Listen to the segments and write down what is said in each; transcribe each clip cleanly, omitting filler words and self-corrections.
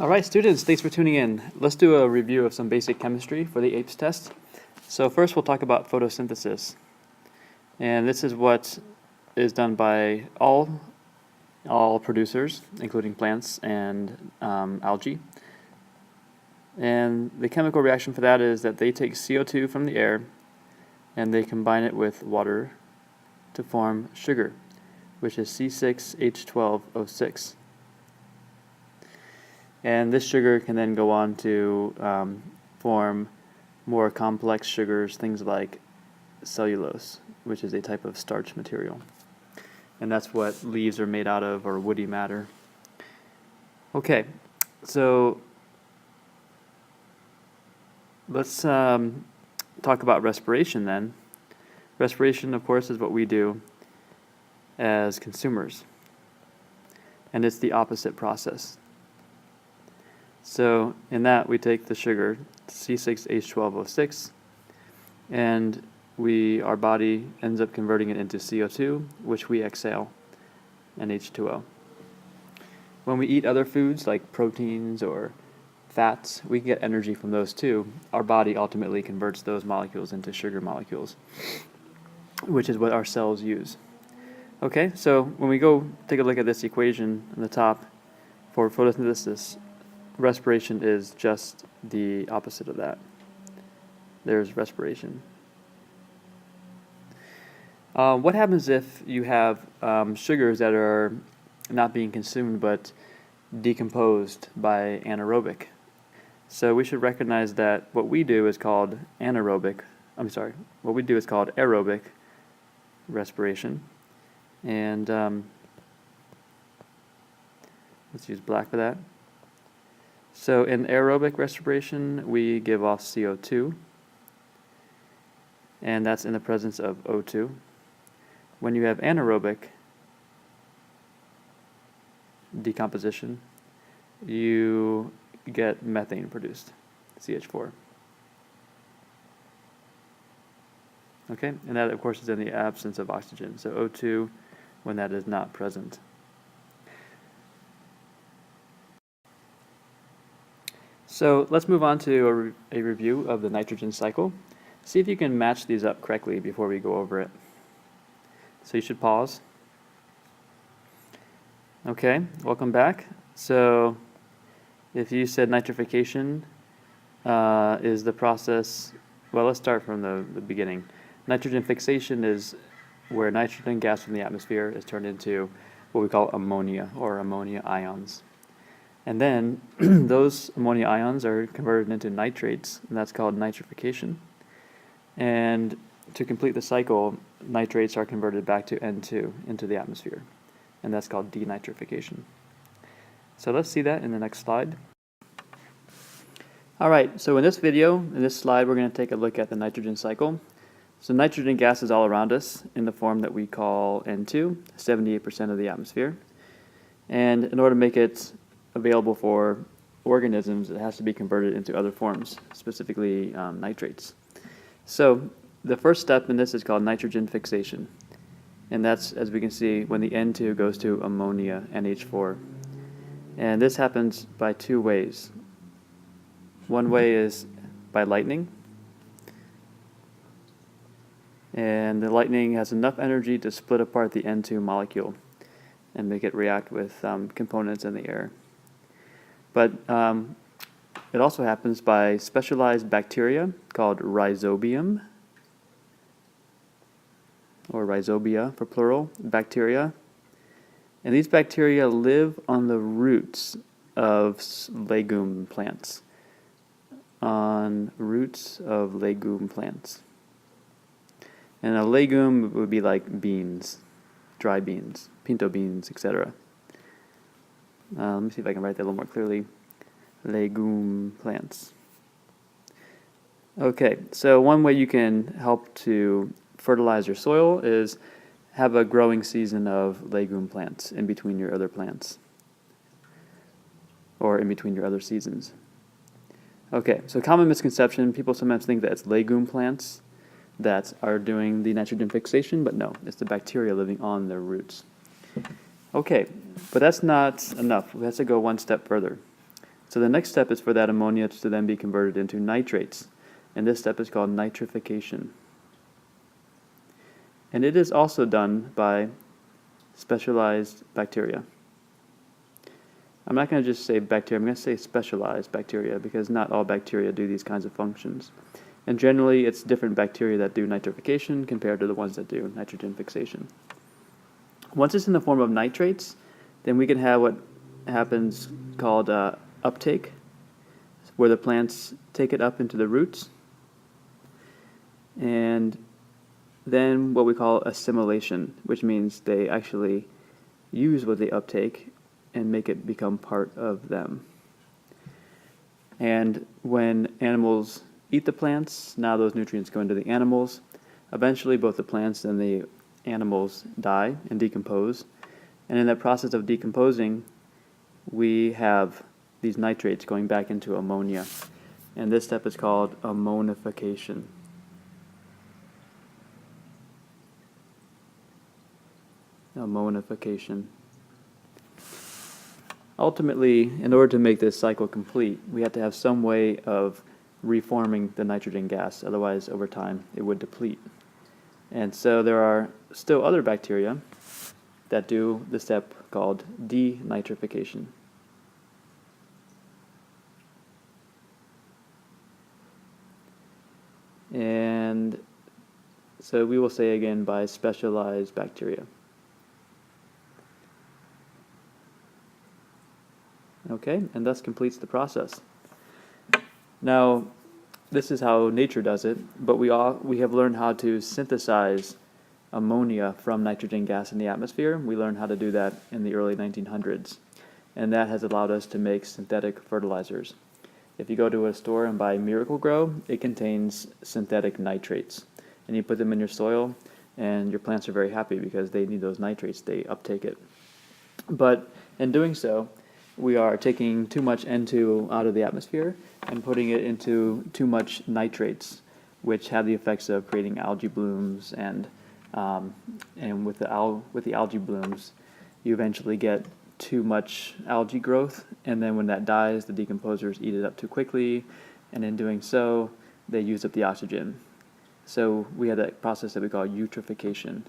All right, students, thanks for tuning in. Let's do a review of some basic chemistry for the APES test. So first we'll talk about photosynthesis. And this is what is done by all producers, including plants and algae. And the chemical reaction for that is that they take CO2 from the air and they combine it with water to form sugar, which is C6H12O6. And this sugar can then go on to form more complex sugars, things like cellulose, which is a type of starch material. And that's what leaves are made out of, or woody matter. Okay, so let's talk about respiration then. Respiration, of course, is what we do as consumers. And it's the opposite process. So in that, we take the sugar, C6H12O6, and our body ends up converting it into CO2, which we exhale, and H2O. When we eat other foods like proteins or fats, we get energy from those too. Our body ultimately converts those molecules into sugar molecules, which is what our cells use. Okay, so when we go take a look at this equation on the top for photosynthesis, respiration is just the opposite of that. There's respiration. What happens if you have sugars that are not being consumed but decomposed by anaerobic? So we should recognize that what we do is called aerobic respiration. And let's use black for that. So in aerobic respiration, we give off CO2, and that's in the presence of O2. When you have anaerobic decomposition, you get methane produced, CH4. Okay, and that of course is in the absence of oxygen, so O2 when that is not present. So let's move on to a review of the nitrogen cycle. See if you can match these up correctly before we go over it. So you should pause. Okay, welcome back. So if you said nitrification is the process, well, let's start from the beginning. Nitrogen fixation is where nitrogen gas from the atmosphere is turned into what we call ammonia, or ammonia ions. And then those ammonia ions are converted into nitrates, and that's called nitrification. And to complete the cycle, nitrates are converted back to N2 into the atmosphere, and that's called denitrification. So let's see that in the next slide. All right, so in this video, in this slide, we're going to take a look at the nitrogen cycle. So nitrogen gas is all around us in the form that we call N2, 78% of the atmosphere. And in order to make it available for organisms, it has to be converted into other forms, specifically nitrates. So the first step in this is called nitrogen fixation. And that's, as we can see, when the N2 goes to ammonia, NH4. And this happens by two ways. One way is by lightning. And the lightning has enough energy to split apart the N2 molecule and make it react with components in the air. But it also happens by specialized bacteria called rhizobium, or rhizobia for plural, bacteria. And these bacteria live on the roots of legume plants. On roots of legume plants. And a legume would be like beans, dry beans, pinto beans, etc. Let me see if I can write that a little more clearly. Legume plants. Okay, so one way you can help to fertilize your soil is have a growing season of legume plants in between your other plants, or in between your other seasons. Okay, so common misconception, people sometimes think that it's legume plants that are doing the nitrogen fixation, but no, it's the bacteria living on their roots. Okay, but that's not enough. We have to go one step further. So the next step is for that ammonia to then be converted into nitrates. And this step is called nitrification. And it is also done by specialized bacteria. I'm not going to just say bacteria, I'm going to say specialized bacteria, because not all bacteria do these kinds of functions. And generally, it's different bacteria that do nitrification compared to the ones that do nitrogen fixation. Once it's in the form of nitrates, then we can have what happens called uptake, where the plants take it up into the roots, and then what we call assimilation, which means they actually use what they uptake and make it become part of them. And when animals eat the plants, now those nutrients go into the animals. Eventually both the plants and the animals die and decompose. And in that process of decomposing, we have these nitrates going back into ammonia. And this step is called ammonification. Ammonification. Ultimately, in order to make this cycle complete, we have to have some way of reforming the nitrogen gas. Otherwise, over time, it would deplete. And so there are still other bacteria that do the step called denitrification. And so we will say again by specialized bacteria. Okay, and thus completes the process. Now, this is how nature does it, but we have learned how to synthesize ammonia from nitrogen gas in the atmosphere. We learned how to do that in the early 1900s, and that has allowed us to make synthetic fertilizers. If you go to a store and buy Miracle-Gro, it contains synthetic nitrates, and you put them in your soil, and your plants are very happy because they need those nitrates, they uptake it. But in doing so, we are taking too much N2 out of the atmosphere and putting it into too much nitrates, which have the effects of creating algae blooms, and with the algae blooms, you eventually get too much algae growth, and then when that dies, the decomposers eat it up too quickly, and in doing so, they use up the oxygen. So we have that process that we call eutrophication,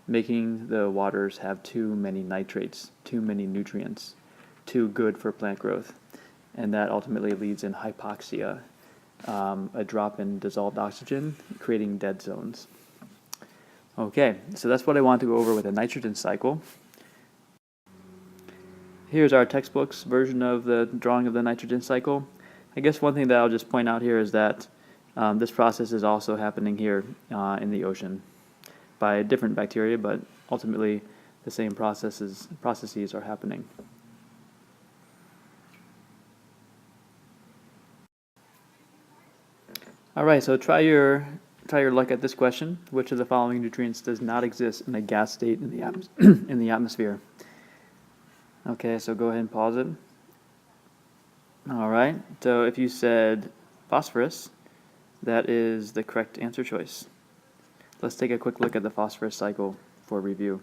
making the waters have too many nitrates, too many nutrients, too good for plant growth, and that ultimately leads in hypoxia, a drop in dissolved oxygen, creating dead zones. Okay, so that's what I want to go over with the nitrogen cycle. Here's our textbook's version of the drawing of the nitrogen cycle. I guess one thing that I'll just point out here is that this process is also happening here in the ocean by different bacteria, but ultimately the same processes are happening. All right, so try your luck at this question. Which of the following nutrients does not exist in a gas state in the atmosphere? Okay, so go ahead and pause it. All right, so if you said phosphorus, that is the correct answer choice. Let's take a quick look at the phosphorus cycle for review.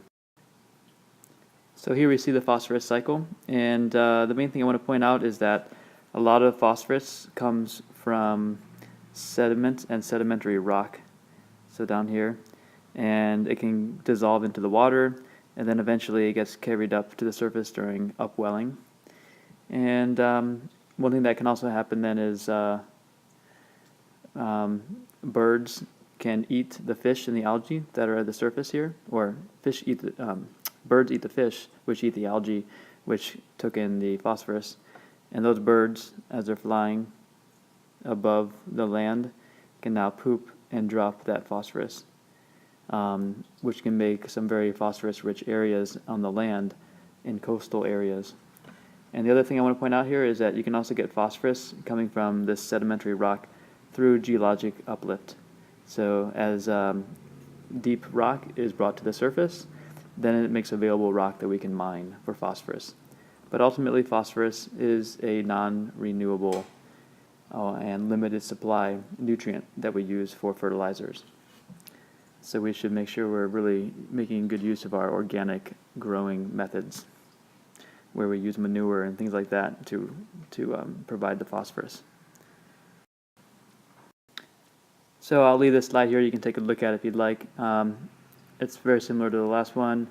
So here we see the phosphorus cycle, and the main thing I want to point out is that a lot of phosphorus comes from sediment and sedimentary rock, so down here, and it can dissolve into the water, and then eventually it gets carried up to the surface during upwelling. And one thing that can also happen then is birds can eat the fish and the algae that are at the surface here, or birds eat the fish, which eat the algae, which took in the phosphorus, and those birds, as they're flying above the land, can now poop and drop that phosphorus, which can make some very phosphorus-rich areas on the land in coastal areas. And the other thing I want to point out here is that you can also get phosphorus coming from this sedimentary rock through geologic uplift. So as deep rock is brought to the surface, then it makes available rock that we can mine for phosphorus. But ultimately, phosphorus is a non-renewable and limited supply nutrient that we use for fertilizers. So we should make sure we're really making good use of our organic growing methods, where we use manure and things like that to to provide the phosphorus. So I'll leave this slide here. You can take a look at it if you'd like. It's very similar to the last one.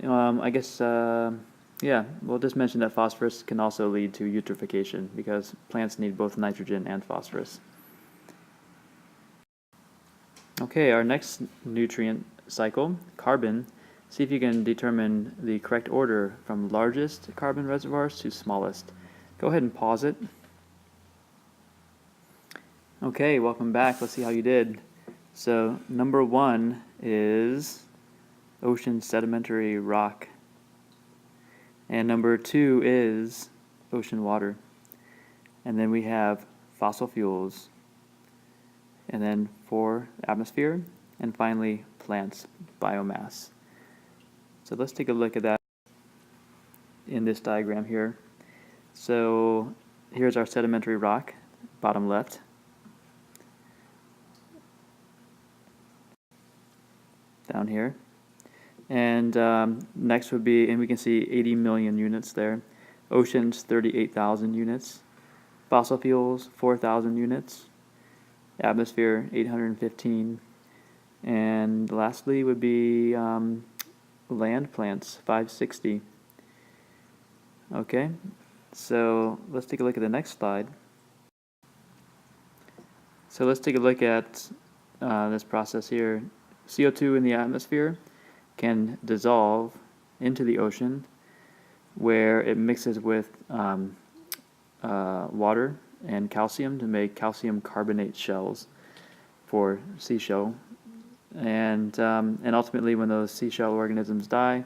I guess, yeah, we'll just mention that phosphorus can also lead to eutrophication because plants need both nitrogen and phosphorus. Okay, our next nutrient cycle, carbon. See if you can determine the correct order from largest carbon reservoirs to smallest. Go ahead and pause it. Okay, welcome back. Let's see how you did. So number 1 is ocean sedimentary rock. And number 2 is ocean water. And then we have fossil fuels. And then 4, atmosphere. And finally, plants, biomass. So let's take a look at that in this diagram here. So here's our sedimentary rock, bottom left. Down here. And next would be, and we can see 80 million units there. Oceans, 38,000 units. Fossil fuels, 4,000 units. Atmosphere, 815. And lastly would be land plants, 560. Okay, so let's take a look at the next slide. So let's take a look at this process here. CO2 in the atmosphere can dissolve into the ocean where it mixes with water and calcium to make calcium carbonate shells for seashell. And ultimately when those seashell organisms die,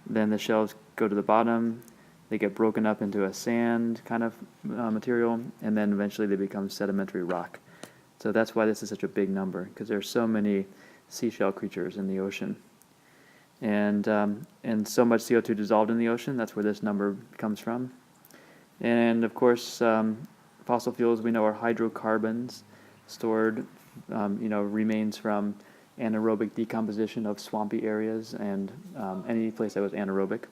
then the shells go to the bottom, they get broken up into a sand kind of material, and then eventually they become sedimentary rock. So that's why this is such a big number, because there's so many seashell creatures in the ocean. And so much CO2 dissolved in the ocean, that's where this number comes from. And of course, fossil fuels we know are hydrocarbons, stored, remains from anaerobic decomposition of swampy areas and any place that was anaerobic.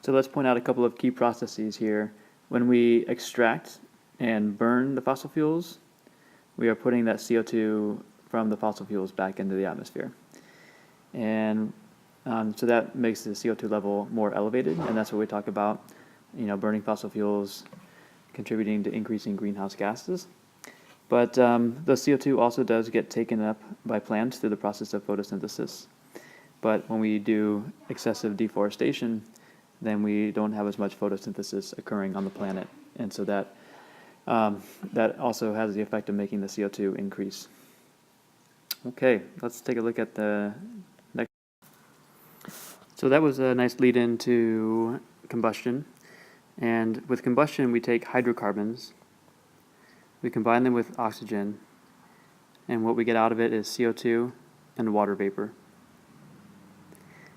So let's point out a couple of key processes here. When we extract and burn the fossil fuels, we are putting that CO2 from the fossil fuels back into the atmosphere. And so that makes the CO2 level more elevated, and that's what we talk about, burning fossil fuels contributing to increasing greenhouse gases. But the CO2 also does get taken up by plants through the process of photosynthesis. But when we do excessive deforestation, then we don't have as much photosynthesis occurring on the planet. And so that also has the effect of making the CO2 increase. Okay, let's take a look at the next. So that was a nice lead into combustion. And with combustion, we take hydrocarbons, we combine them with oxygen, and what we get out of it is CO2 and water vapor.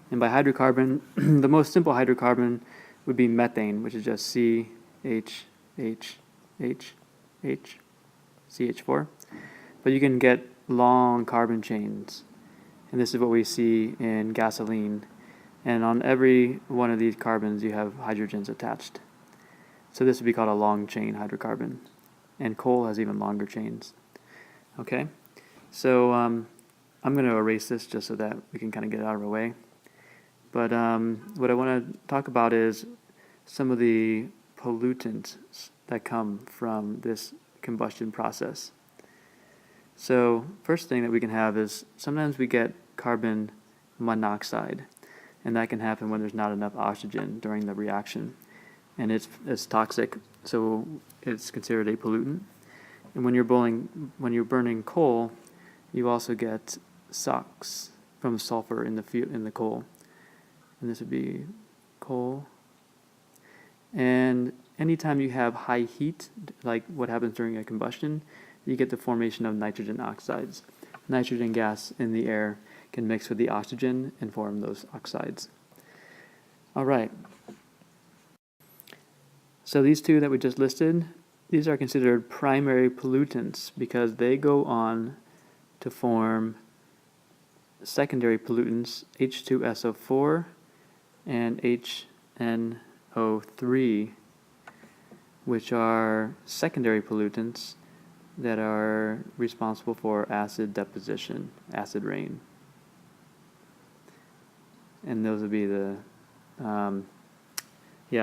And by hydrocarbon, the most simple hydrocarbon would be methane, which is just CH4. But you can get long carbon chains, and this is what we see in gasoline. And on every one of these carbons, you have hydrogens attached. So this would be called a long chain hydrocarbon. And coal has even longer chains. Okay, so I'm going to erase this just so that we can kind of get it out of our way. But what I want to talk about is some of the pollutants that come from this combustion process. So first thing that we can have is sometimes we get carbon monoxide, and that can happen when there's not enough oxygen during the reaction. And it's toxic, so it's considered a pollutant. And when you're burning coal, you also get SOx from sulfur in the coal. And this would be coal. And anytime you have high heat, like what happens during a combustion, you get the formation of nitrogen oxides. Nitrogen gas in the air can mix with the oxygen and form those oxides. All right. So these two that we just listed, these are considered primary pollutants because they go on to form secondary pollutants, H2SO4 and NO3, which are secondary pollutants that are responsible for acid deposition, acid rain. And those would be the,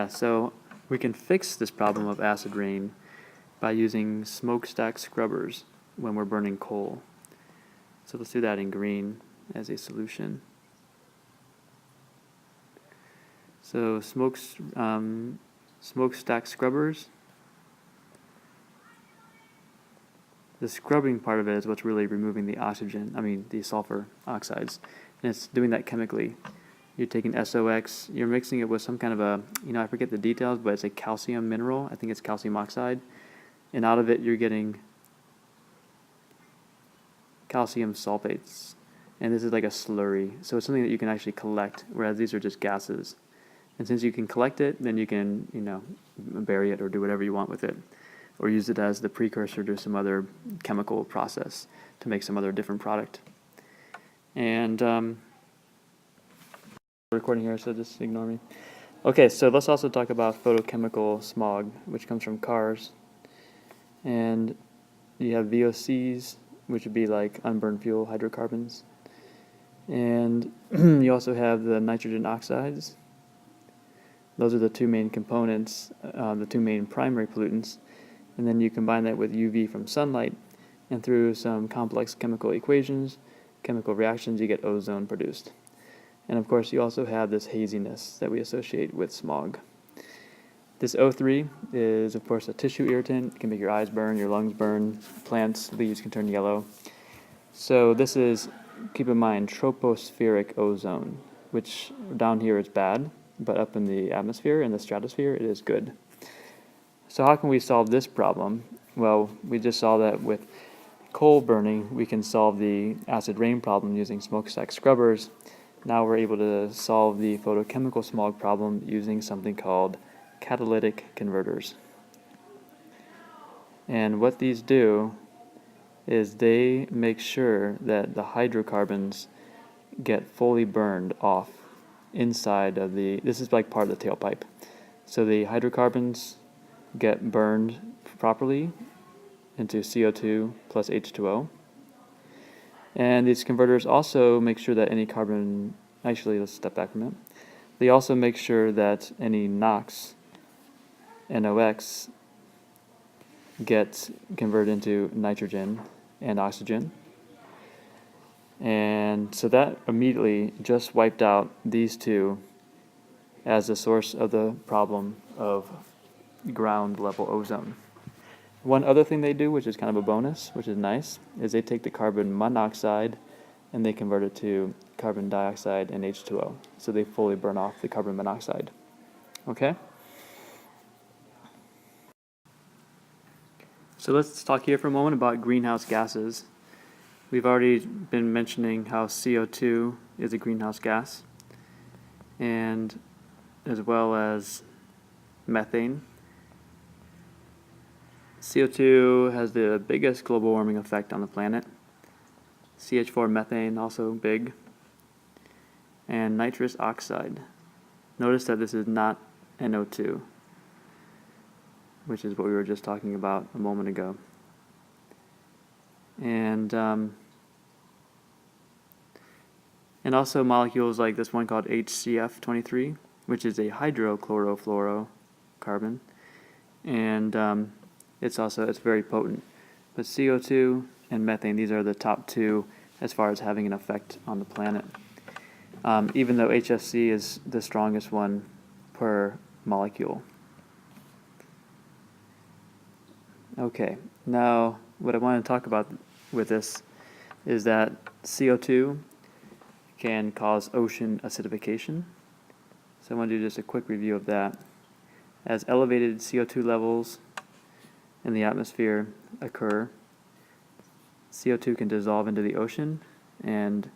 so we can fix this problem of acid rain by using smokestack scrubbers when we're burning coal. So let's do that in green as a solution. So smokestack scrubbers. The scrubbing part of it is what's really removing the sulfur oxides. And it's doing that chemically. You're taking SOX, you're mixing it with some kind of a, I forget the details, but it's a calcium mineral. I think it's calcium oxide. And out of it, you're getting calcium sulfates. And this is like a slurry. So it's something that you can actually collect, whereas these are just gases. And since you can collect it, then you can, bury it or do whatever you want with it. Or use it as the precursor to some other chemical process to make some other different product. And recording here, so just ignore me. Okay, so let's also talk about photochemical smog, which comes from cars. And you have VOCs, which would be like unburned fuel hydrocarbons. And you also have the nitrogen oxides. Those are the two main components, the two main primary pollutants. And then you combine that with UV from sunlight, and through some complex chemical equations, chemical reactions, you get ozone produced. And of course, you also have this haziness that we associate with smog. This O3 is, of course, a tissue irritant. It can make your eyes burn, your lungs burn, plants, leaves can turn yellow. So this is, keep in mind, tropospheric ozone, which down here is bad, but up in the atmosphere, in the stratosphere, it is good. So how can we solve this problem? Well, we just saw that with coal burning, we can solve the acid rain problem using smokestack scrubbers. Now we're able to solve the photochemical smog problem using something called catalytic converters. And what these do is they make sure that the hydrocarbons get fully burned off inside of this is like part of the tailpipe. So the hydrocarbons get burned properly into CO2 plus H2O. And these converters also make sure that any carbon, actually let's step back from it. They also make sure that any NOx, gets converted into nitrogen and oxygen. And so that immediately just wiped out these two as the source of the problem of ground level ozone. One other thing they do, which is kind of a bonus, which is nice, is they take the carbon monoxide and they convert it to carbon dioxide and H2O. So they fully burn off the carbon monoxide. Okay? So let's talk here for a moment about greenhouse gases. We've already been mentioning how CO2 is a greenhouse gas, and as well as methane. CO2 has the biggest global warming effect on the planet. CH4 methane also big. And nitrous oxide. Notice that this is not NO2, which is what we were just talking about a moment ago. And also molecules like this one called HCF23, which is a hydrochlorofluorocarbon. And it's very potent. But CO2 and methane, these are the top two as far as having an effect on the planet. Even though HFC is the strongest one per molecule. Okay, now what I want to talk about with this is that CO2 can cause ocean acidification. So I want to do just a quick review of that. As elevated CO2 levels in the atmosphere occur, CO2 can dissolve into the ocean and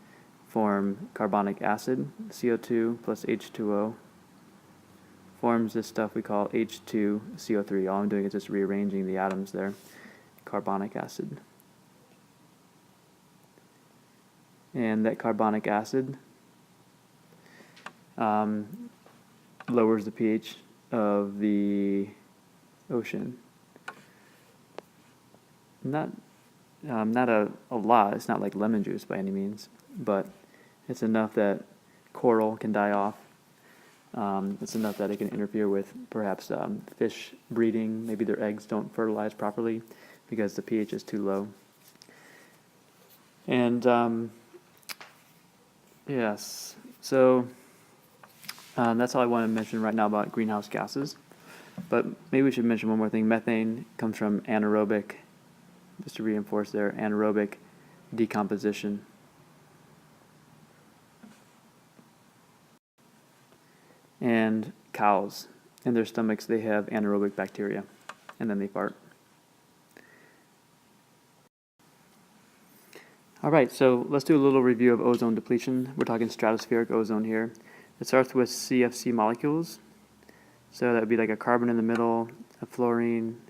form carbonic acid. CO2 plus H2O forms this stuff we call H2CO3. All I'm doing is just rearranging the atoms there. Carbonic acid. And that carbonic acid lowers the pH of the ocean. Not a lot. It's not like lemon juice by any means, but it's enough that coral can die off. It's enough that it can interfere with perhaps fish breeding. Maybe their eggs don't fertilize properly because the pH is too low. And yes, so that's all I want to mention right now about greenhouse gases. But maybe we should mention one more thing. Methane comes from anaerobic, just to reinforce there, anaerobic decomposition. And cows, in their stomachs, they have anaerobic bacteria, and then they fart. All right, so let's do a little review of ozone depletion. We're talking stratospheric ozone here. It starts with CFC molecules. So that would be like a carbon in the middle, a fluorine,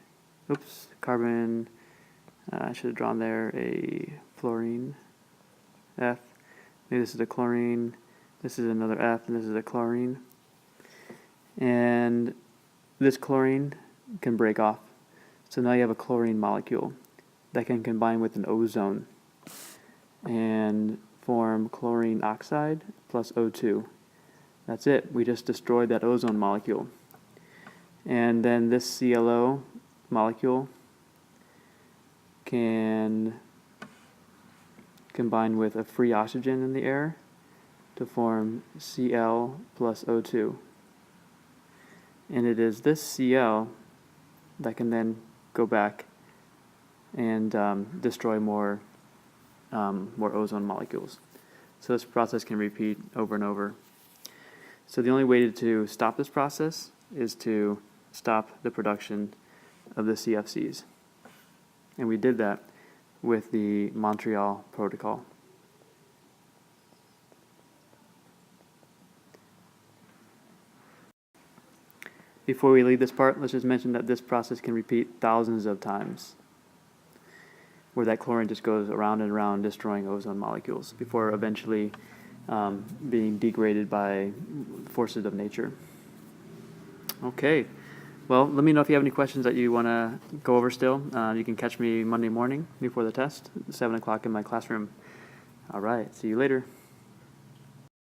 carbon, I should have drawn there a fluorine, F. Maybe this is a chlorine, this is another F, and this is a chlorine. And this chlorine can break off. So now you have a chlorine molecule that can combine with an ozone and form chlorine oxide plus O2. That's it. We just destroyed that ozone molecule. And then this ClO molecule can combine with a free oxygen in the air to form Cl plus O2. And it is this Cl that can then go back and destroy more ozone molecules. So this process can repeat over and over. So the only way to stop this process is to stop the production of the CFCs. And we did that with the Montreal Protocol. Before we leave this part, let's just mention that this process can repeat thousands of times, where that chlorine just goes around and around destroying ozone molecules before eventually being degraded by forces of nature. Okay, well, let me know if you have any questions that you want to go over still. You can catch me Monday morning before the test, 7 o'clock in my classroom. All right, see you later.